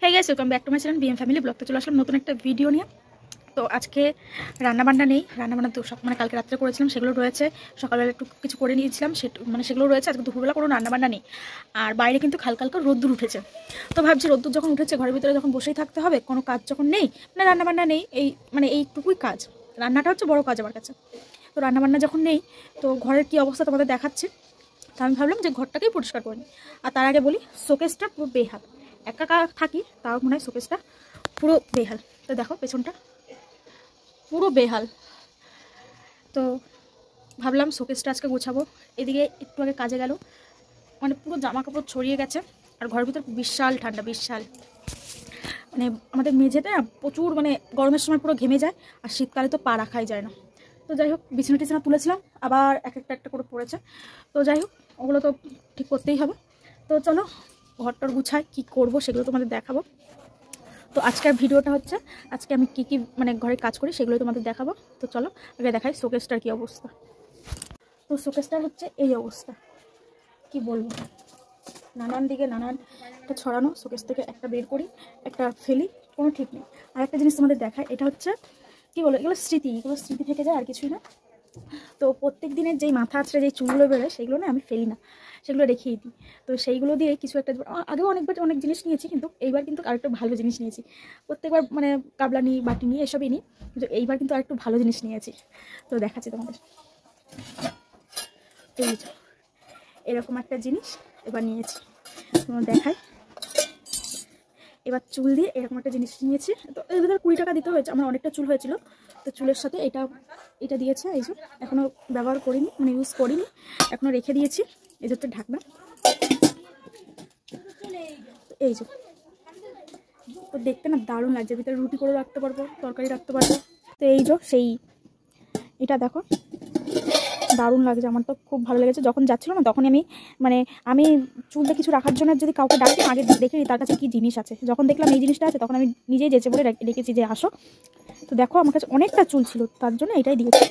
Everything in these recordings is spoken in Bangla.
হ্যাঁ guys, welcome back to my channel BM family blog. তো চলে আসলাম নতুন একটা ভিডিও নিয়ে। তো আজকে রান্নাবান্না নেই, রান্নাবান্না তো মানে কালকে রাত্রে করেছিলাম, সেগুলো রয়েছে। সকালবেলা একটু কিছু করে নিয়েছিলাম, সেগুলো রয়েছে। আজকে দুপুরবেলা কোনো রান্নাবান্না নেই। আর বাইরে কিন্তু হালকা হালকা রোদ্দুর উঠেছে। তো ভাবছি রোদ্দুর যখন উঠেছে, ঘরের ভিতরে যখন বসেই থাকতে হবে, কোনো কাজ যখন নেই, মানে রান্নাবান্না নেই, এইটুকুই কাজ। রান্নাটা হচ্ছে বড় কাজ আমার কাছে। তো রান্নাবান্না যখন নেই, তো ঘরের কী অবস্থা তোমাদের দেখাচ্ছে। তো আমি ভাবলাম যে ঘরটাকেই পরিষ্কার করে নিই। আর তার আগে বলি, শোকেসটা পুরো বেহাল। একা থাকি, তাও মনে হয় শোকেসটা পুরো বেহাল। তো দেখো পেছনটা পুরো বেহাল। তো ভাবলাম শোকেসটা আজকে গোছাবো। এদিকে একটু আগে কাজে গেল, মানে পুরো জামা কাপড় ছড়িয়ে গেছে। আর ঘরের ভিতর বিশাল ঠান্ডা, বিশাল। মানে আমাদের মেঝেতে না প্রচুর, মানে গরমের সময় পুরো ঘেমে যায়, আর শীতকালে তো পা রাখাই যায় না। তো যাই হোক, বিছানা টিছানা তুলেছিলাম, আবার এক একটা করে পড়েছে। তো যাই হোক, ওগুলো তো ঠিক করতেই হবে। তো চলো ঘরটার গুছাই, কী করবো সেগুলো তোমাদের দেখাবো। তো আজকের ভিডিওটা হচ্ছে, আজকে আমি কী মানে ঘরে কাজ করি সেগুলো তোমাদের দেখাবো। তো চলো আগে দেখাই শোকেসটার কী অবস্থা। তো শোকেসটার হচ্ছে এই অবস্থা, কি বলবো, নানান দিকে নানানটা ছড়ানো। শোকেস থেকে একটা বের করি, একটা ফেলি, কোনো ঠিক নেই। আর একটা জিনিস তোমাদের দেখায়, এটা হচ্ছে কি বলো, এগুলো স্মৃতি থেকে যায়, আর কিছুই না। তো প্রত্যেক দিনের যেই মাথা আছড়ে যেই চুলগুলো বেরোয়, সেগুলো না আমি ফেলি না, সেগুলো রেখেই দিই। তো সেইগুলো দিয়ে কিছু একটা, আগেও অনেক জিনিস নিয়েছি, কিন্তু এইবার কিন্তু আরেকটু ভালো জিনিস নিয়েছি। প্রত্যেকবার মানে কাবলা নিই, বাটি নিই, এসবই নিই, কিন্তু এইবার কিন্তু আরেকটু ভালো জিনিস নিয়েছি। তো দেখাচ্ছি তোমাদের। এই যে এরকম একটা জিনিস এবার নিয়েছি, তোমার দেখাই। এবার চুল দিয়ে এরকম একটা জিনিস নিয়েছি। তো এর ভিতরে 20 টাকা দিতে হয়েছে, আমার অনেকটা চুল হয়েছিল। তো চুলের সাথে এটা দিয়েছে। এই যে এখনও ব্যবহার করিনি, মানে ইউজ করিনি, এখনও রেখে দিয়েছি। এই যে ঢাকনা, এই যে। তো দেখতে না দারুণ লাগছে, ভিতরে রুটি করে রাখতে পারবো, তরকারি রাখতে পারবো। তো এই যে এটা দেখো, দারুণ লাগছে, আমার তো খুব ভালো লেগেছে। যখন যাচ্ছিল না, তখন আমি চুলটা কিছু রাখার জন্য যদি কাউকে ডাকি, আগে দেখে নিই তার কাছে কী জিনিস আছে। যখন দেখলাম এই জিনিসটা আছে, তখন আমি নিজেই যেচে বলে ডেকেছি যে আসো। তো দেখো আমার কাছে অনেকটা চুল ছিল, তার জন্য এটাই দিয়েছি।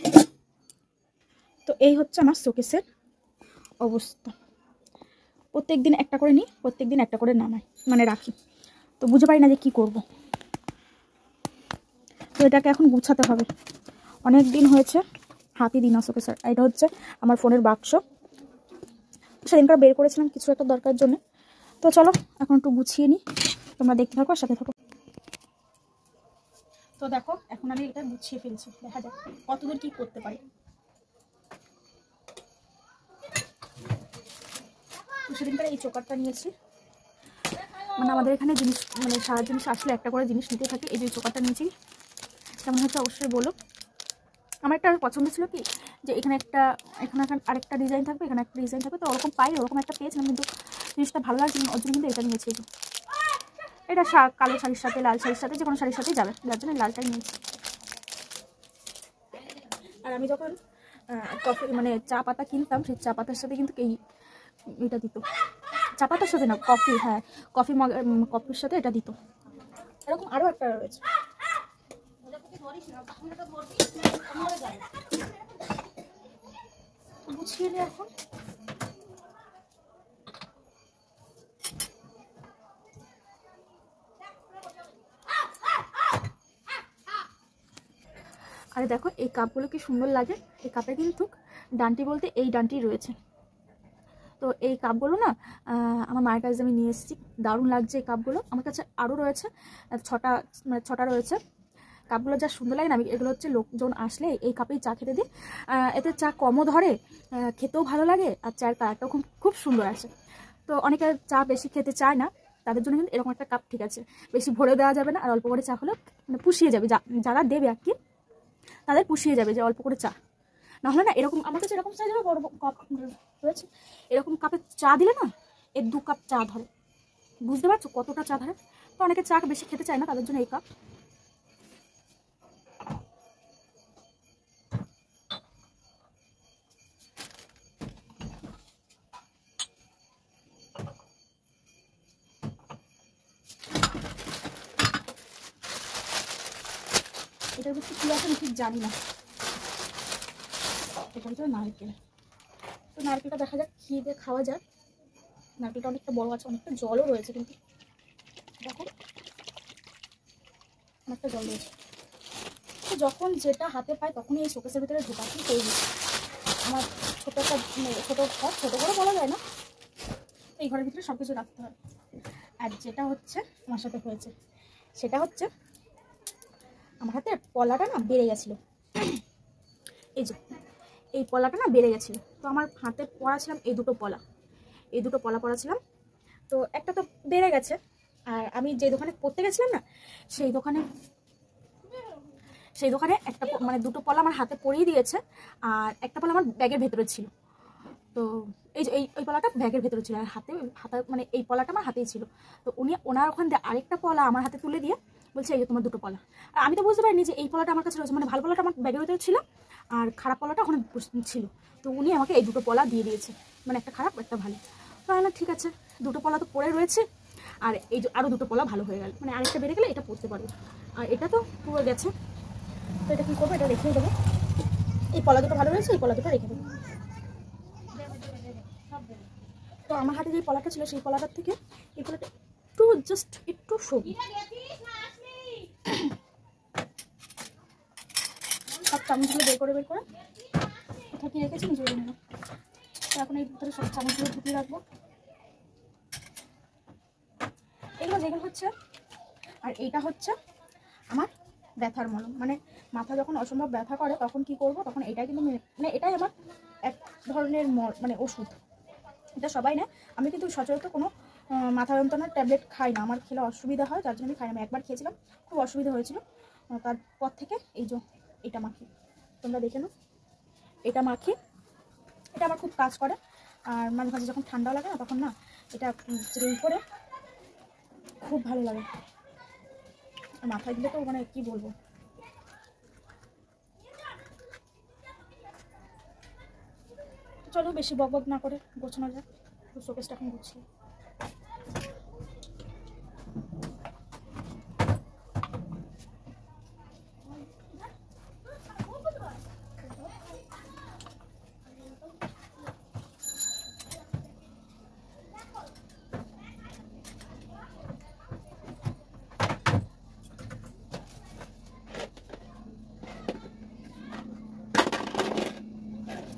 তো এই হচ্ছে আমার শোকেসের অবস্থা। প্রত্যেক দিন একটা করে নিই, প্রত্যেক দিন একটা করে নামাই, মানে রাখি। তো বুঝতে পারি না যে কী করব। তো এটাকে এখন গুছাতে হবে। অনেক দিন হয়েছে হাতই দিই না শোকেসের। এটা হচ্ছে আমার ফোনের বাক্স, সেদিনকার বের করেছিলাম কিছু একটা দরকার জন্য। তো চলো এখন একটু গুছিয়ে নিই, তোমরা দেখতে থাকো আর সাথে থাকো। তো দেখো এখন আমি এটা গুছিয়ে ফেলছি, দেখা যাক কতদূর কি করতে পারি। তো সেদিনকার এই চোকারটা নিয়েছি, মানে আমাদের এখানে জিনিস, মানে সারা জিনিস আসলে একটা করে জিনিস নিতে থাকে। এই যে চোকারটা নিয়েছি, কেমন হচ্ছে অবশ্যই বলো। আমার একটা পছন্দ ছিল কি, যে এখানে আরেকটা ডিজাইন থাকবে, এখানে একটা ডিজাইন থাকবে। তো ওরকম পাই, ওরকম একটা পেয়েছিলাম, কিন্তু জিনিসটা ভালো লাগছে না, ওর জন্য কিন্তু এটা নিয়েছি। এটা কালো শাড়ির সাথে, লাল শাড়ির সাথে, যে কোনো শাড়ির সাথেই যাবে, যার জন্য লালটাই নিয়েছি। আর আমি যখন কফি, মানে চা পাতা কিনতাম, সেই চা পাতার সাথে কিন্তু এটা দিত। চা পাতার সাথে না, কফি, হ্যাঁ কফির সাথে এটা দিত। এরকম আরও একটা রয়েছে। গুছিয়ে নিই এখন। আরে দেখো এই কাপগুলো কি সুন্দর লাগে। এই কাপে কিন্তু ডান্টি বলতে এই ডান্টি রয়েছে। তো এই কাপগুলো না আমার মায়ের কাছে আমি নিয়ে এসেছি, দারুণ লাগছে এই কাপগুলো। আমার কাছে আরও রয়েছে 6টা রয়েছে। কাপগুলো যা সুন্দর লাগে না, আমি এগুলো হচ্ছে লোকজন আসলে এই কাপেই চা খেতে দিই। এতে চা কমও ধরে, খেতেও ভালো লাগে, আর চায়ের কালারটাও খুব খুব সুন্দর আসে। তো অনেকে চা বেশি খেতে চায় না, তাদের জন্য কিন্তু এরকম একটা কাপ ঠিক আছে। বেশি ভরে দেওয়া যাবে না, আর অল্প করে চা হলেও মানে পুষিয়ে যাবে, যারা দেবে আর কি তাদের পুষিয়ে যাবে, যে অল্প করে চা। নাহলে না এরকম আমার কাছে এরকম সাইজের বড় কাপ রয়েছে, এরকম কাপে চা দিলে না 2 কাপ চা ধরে। বুঝতে পারছো কতটা চা ধরে। তো অনেকে চা বেশি খেতে চায় না, তাদের জন্য এই কাপ। এটার ভিতরে কি আছে আমি ঠিক জানি না। এটার ভিতরে নারকেল। তো নারকেলটা দেখা যাক কি দিয়ে খাওয়া যায়। নারকেলটা অনেকটা বড় আছে, অনেকটা জলও রয়েছে কিন্তু। দেখো অনেকটা জল রয়েছে। তো যখন যেটা হাতে পাই তখনই এই শোকেসের ভিতরে ঢোকা, কি করবি। আমার ছোটো একটা ছোটো ঘর, ছোটো ঘরে বলা যায় না, এই ঘরের ভিতরে সব কিছু রাখতে হয়। আর যেটা হচ্ছে আমার সাথে হয়েছে সেটা হচ্ছে আমার হাতে পলাটা না বেড়ে গেছিলো। এই যে এই পলাটা না বেড়ে গেছিলো, তো আমার হাতে পড়াছিলাম এই দুটো পলা পড়াছিলাম, তো একটা তো বেড়ে গেছে। আর আমি যে দোকানে পড়তে গেছিলাম না, সেই দোকানে একটা মানে দুটো পলা আমার হাতে পরিয়ে দিয়েছে, আর একটা পলা আমার ব্যাগের ভেতরে ছিল। তো এই যে এই পলাটা ব্যাগের ভেতরে ছিল, আর হাতে মানে এই পলাটা আমার হাতেই ছিল। তো ওনার ওখান থেকে আরেকটা পলা আমার হাতে তুলে দিয়ে বলছে এই যে তোমার দুটো পলা। আর আমি তো বুঝতে পারিনি যে এই পলাটা আমার কাছে রয়েছে, মানে ভালো পলাটা আমার ব্যাগের ভেতরে ছিল আর খারাপ পলাটা ওখানে ছিল। তো উনি আমাকে এই দুটো পলা দিয়ে দিয়েছে, মানে একটা খারাপ একটা ভালো। তো আমি ঠিক আছে, দুটো পলা তো পরে রয়েছে, আর এই যে আরও দুটো পলা ভালো হয়ে গেল, মানে আরেকটা বেড়ে গেলে এটা পড়তে পারবো। আর এটা তো পুরো গেছে, তো এটা কী করবো, এটা রেখেই দেবো। এই পলা দুটো ভালো রয়েছে, এই পলা দুটো রেখে দেবো। তো আমার হাতে যে পলাটা ছিল সেই পলাটার থেকে এই পলাটা একটু জাস্ট একটু সবুজ, সব চামচগুলো বের করে কোথাও কি রেখেছি নিজে নেব। তো এখন এই ভিতরে সব চামচগুলো ঢুকিয়ে রাখবো, এগুলো যেগুলো হচ্ছে। আর এইটা হচ্ছে আমার ব্যথার মলম, মানে মাথা যখন অসম্ভব ব্যথা করে তখন কি করব, তখন এটাই কিন্তু মানে এটাই আমার এক ধরনের মানে ওষুধ। এটা সবাই নেয়, আমি কিন্তু সচরাচর কোনো মাথা যন্ত্রণার ট্যাবলেট খাই না, আমার খেলে অসুবিধা হয়, যার জন্য আমি খাই না। আমি একবার খেয়েছিলাম, খুব অসুবিধা হয়েছিল, তারপর থেকে এই যে এটা মাখি, তোমরা দেখে নাও, এটা মাখি, এটা আমার খুব কাজ করে। আর মাঝে মাঝে যখন ঠান্ডা লাগে না, তখন না এটা স্প্রে করে খুব ভালো লাগে। আর মাথায় দিলে তো মানে কি বলবো। চলো বেশি বক না করে গোছানো যাক, শোকেসটা এখন গুছিয়ে।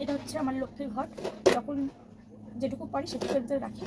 এটা হচ্ছে আমার লক্ষ্মীর ঘর, যখন যেটুকু পারি সেটুকুর ভিতরে রাখি।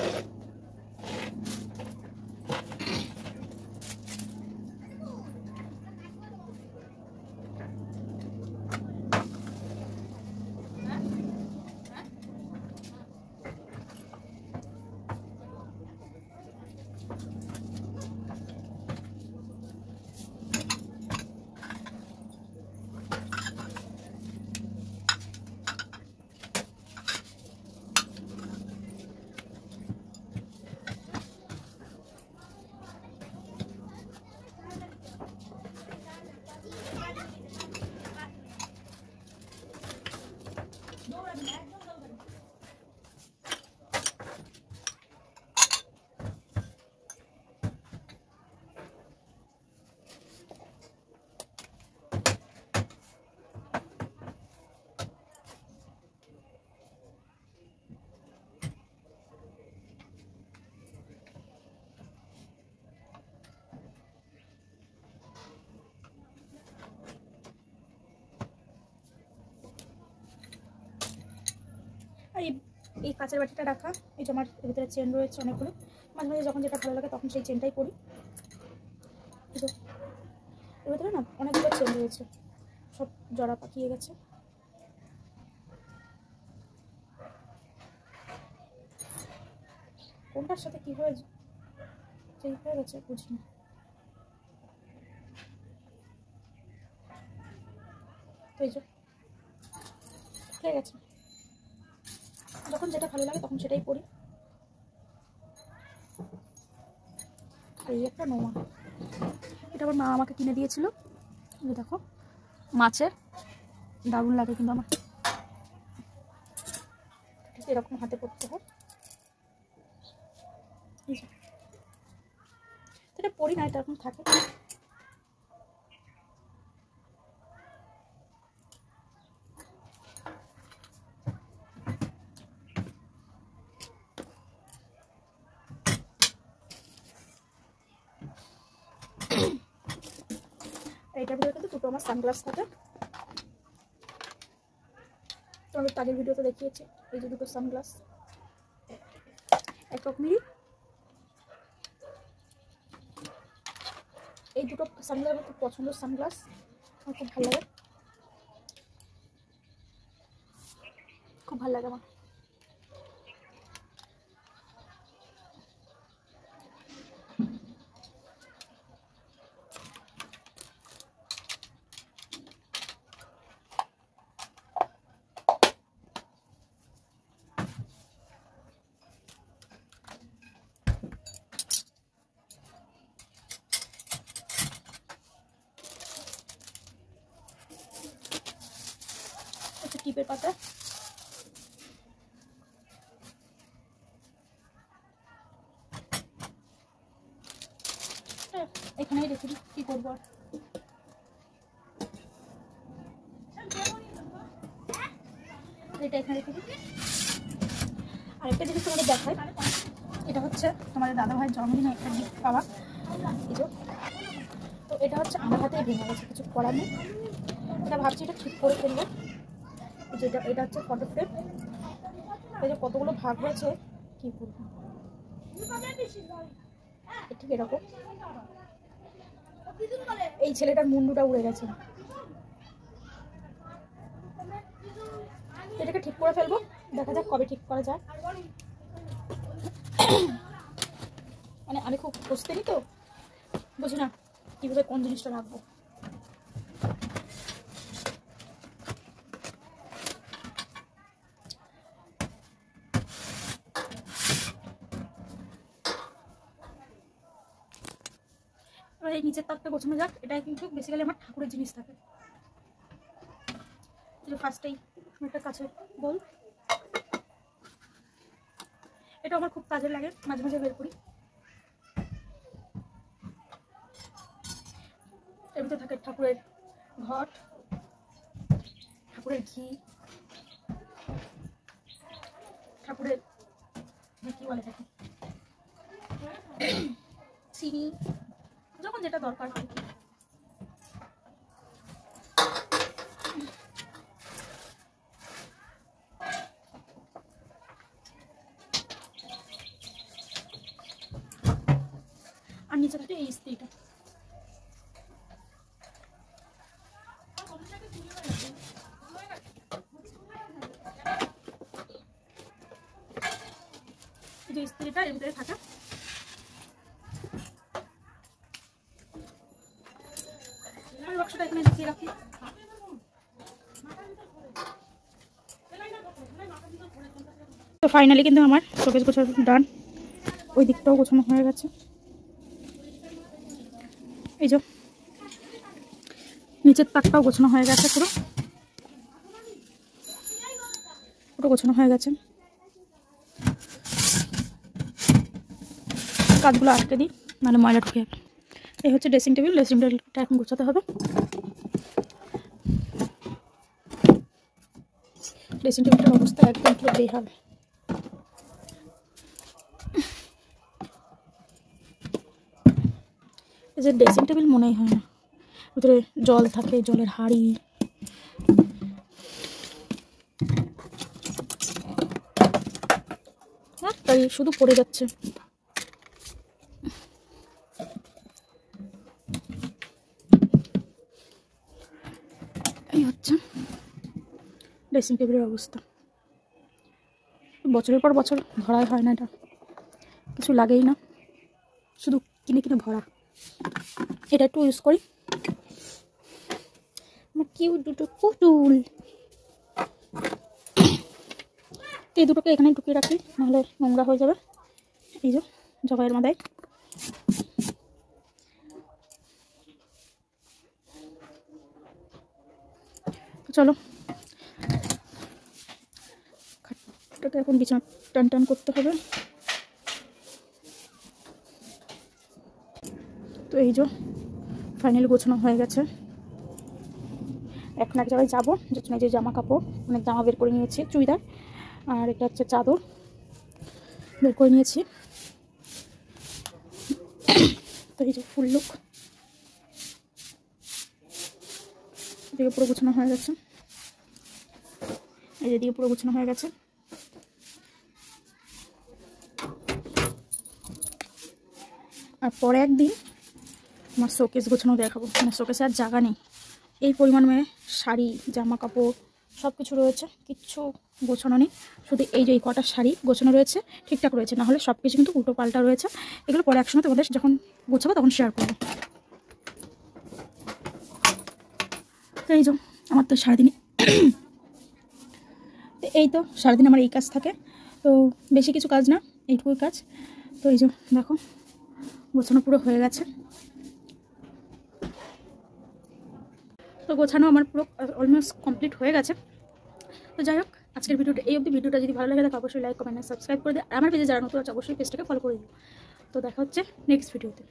আর এই কাঁচের বাটিটা রাখা, এই যে আমার এর ভিতরে চেন রয়েছে অনেকগুলো, মাঝে মাঝে যখন যেটা ভালো লাগে তখন সেই চেনটাই পরি। এর ভিতরে না অনেকগুলো চেন রয়েছে, সব জড়া পাকিয়ে গেছে। কোনটার সাথে কি হয়ে গেছে বুঝি না। তো এই যে ঠিক আছে, যখন যেটা ভালো লাগে তখন সেটাই পরি। আর এই একটা নোমা, এটা আমার মা আমাকে কিনে দিয়েছিল, দেখো মাছের, দারুণ লাগে কিন্তু আমার, ঠিক এরকম হাতে পড়তে হয়। এটা পরি না, এটা এখন থাকে। এইটার ভিতরে কিন্তু দুটো আমার সানগ্লাস থাকে, তোমাদের আগের ভিডিওতে দেখিয়েছি। এই যে দুটো সানগ্লাস একরকমই, এই দুটো সানগ্লাস আমার খুব পছন্দের সানগ্লাস, আমার খুব ভালো লাগে, খুব ভালো লাগে আমার। টিপের পাতা, এখানেই রেখে দিই, কি করবো আর। এটা এখানে রেখে দিই। আরেকটা জিনিস তোমাদের দেখায়, এটা হচ্ছে তোমাদের দাদা ভাইয়ের জন্মদিনে একটা গিফট পাওয়া, এই যে। তো এটা হচ্ছে আমার হাতেই ভেঙে গেছে, কিছু করার নেই। এটা ভাবছি এটা ঠিক করে ফেলবো। যেটা এটা হচ্ছে ফটো ফ্রেম, এই যে কতগুলো ভাগ হয়েছে, কি করবো ঠিক এরকম। এই ছেলেটার মুন্ডুটা উড়ে গেছে, এটাকে ঠিক করে ফেলবো, দেখা যাক কবে ঠিক করা যায়। মানে আমি খুব বুঝতে নি তো, বুঝি না কিভাবে কোন জিনিসটা রাখবো। এবার এই নিচের তাকটা গোছানো যাক। এটাই কিন্তু বেসিক্যালি আমার ঠাকুরের জিনিস থাকে। ফার্স্টেই একটা কাছে বল, এটা আমার খুব কাজে লাগে, মাঝে মাঝে বের করি। এর ভিতরে থাকে ঠাকুরের ঘট, ঠাকুরের ঘি, ঠাকুরের কি বলে থাকে চিনি, যখন যেটা দরকার হয়। আর নিচে থাকে এই ইস্ত্রিটা। যে ইস্ত্রিটা এর ভিতরে থাকে, আমি বাক্সটা এখানে ঢুকিয়ে রাখি। তো ফাইনালি কিন্তু আমার শোকেস গোছানো ডান, ওই দিকটাও গোছানো হয়ে গেছে। এই যে নিচের তাকটাও গোছানো হয়ে গেছে, পুরো পুরো গোছানো হয়ে গেছে। কাজগুলো আটকে দিই, মানে ময়লা ঢুকে যাবে। এই হচ্ছে ড্রেসিং টেবিল, ড্রেসিং টেবিলটা এখন গোছাতে হবে। ড্রেসিং টেবিলটার অবস্থা একদম পুরো বেহাল। এই যে ড্রেসিং টেবিল মনেই হয় না, ভিতরে জল থাকে, জলের হাঁড়ি, তাই শুধু পড়ে যাচ্ছে। এই হচ্ছে ড্রেসিং টেবিলের অবস্থা। বছরের পর বছর ভরাই হয় না, এটা কিছু লাগেই না, শুধু কিনে কিনে ভরা। এটা একটু ইউজ করি, আমার কিউট দুটো পুতুল। এই দুটোকে এখানে ঢুকিয়ে রাখি, নাহলে নোংরা হয়ে যাবে। এই যে জগাইয়ের মাথায়। চলো খাটটাকে এখন বিছানা টান টান করতে হবে। তো এই যে ফাইনালি গোছানো হয়ে গেছে। এখন এক জায়গায় যাবো, যেখানে যে জামা কাপড়, অনেক জামা বের করে নিয়েছি, চুড়িদার, আর এটা হচ্ছে চাদর বের করে নিয়েছি। তো এই যে ফুল লুক, এদিকে পুরো গুছানো হয়ে গেছে, এই যেদিকে পুরো গুছানো হয়ে গেছে। আর পরে একদিন আমার শোকেস গোছানো দেখাবো, মানে শোকেসে আর জায়গা নেই, এই পরিমাণে শাড়ি জামা কাপড় সব কিছু রয়েছে, কিচ্ছু গোছানো নেই, শুধু এই যে এই কটা শাড়ি গোছানো রয়েছে, ঠিকঠাক রয়েছে, নাহলে সব কিছু কিন্তু উল্টো পাল্টা রয়েছে। এগুলো পরে একসময় তোমাদের যখন গোছাবো তখন শেয়ার করবো। তো এই যে আমার তো সারাদিনই তো এই তো সারাদিন আমার এই কাজ থাকে, তো বেশি কিছু কাজ না, এইটুকুই কাজ। তো এই যে দেখো গোছানো পুরো হয়ে গেছে। তো গোছানো আমার পুরো অলমোস্ট কমপ্লিট হয়ে গেছে। তো যাই হোক, আজকের ভিডিওটা এই অবধি। ভিডিওটা যদি ভালো লাগে তাহলে অবশ্যই লাইক কমেন্ট সাবস্ক্রাইব করে দিও। আমার পেজে যারা নতুন আছে অবশ্যই পেজটাকে ফলো করে দিও। তো দেখা হচ্ছে নেক্সট ভিডিওতে।